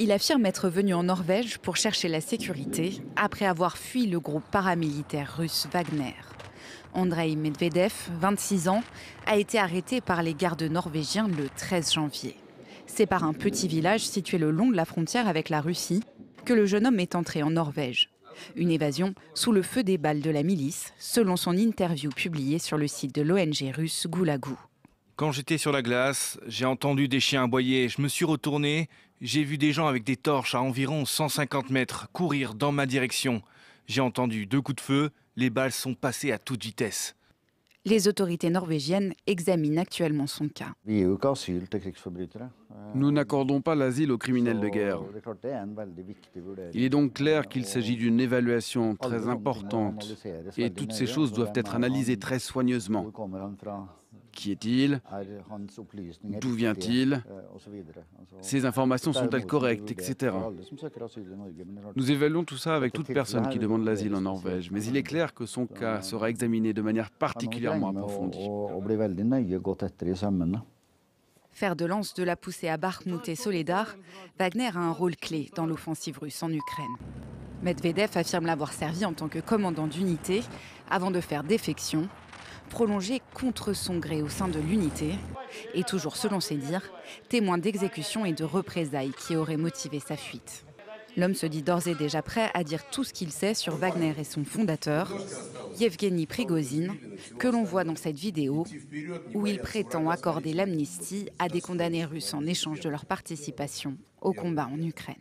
Il affirme être venu en Norvège pour chercher la sécurité après avoir fui le groupe paramilitaire russe Wagner. Andrei Medvedev, 26 ans, a été arrêté par les gardes norvégiens le 13 janvier. C'est par un petit village situé le long de la frontière avec la Russie que le jeune homme est entré en Norvège. Une évasion sous le feu des balles de la milice, selon son interview publiée sur le site de l'ONG russe Gulagu. Quand j'étais sur la glace, j'ai entendu des chiens aboyer. Je me suis retourné, j'ai vu des gens avec des torches à environ 150 mètres courir dans ma direction. J'ai entendu 2 coups de feu, les balles sont passées à toute vitesse. Les autorités norvégiennes examinent actuellement son cas. Nous n'accordons pas l'asile aux criminels de guerre. Il est donc clair qu'il s'agit d'une évaluation très importante et toutes ces choses doivent être analysées très soigneusement. Qui est-il? D'où vient-il? Ces informations sont-elles correctes, etc. Nous évaluons tout ça avec toute personne qui demande l'asile en Norvège, mais il est clair que son cas sera examiné de manière particulièrement approfondie. Fer de lance de la poussée à Bakhmout et Soledar, Wagner a un rôle clé dans l'offensive russe en Ukraine. Medvedev affirme l'avoir servi en tant que commandant d'unité avant de faire défection, prolongé contre son gré au sein de l'unité, et toujours selon ses dires, témoin d'exécutions et de représailles qui auraient motivé sa fuite. L'homme se dit d'ores et déjà prêt à dire tout ce qu'il sait sur Wagner et son fondateur, Yevgeny Prigozhin, que l'on voit dans cette vidéo, où il prétend accorder l'amnistie à des condamnés russes en échange de leur participation au combat en Ukraine.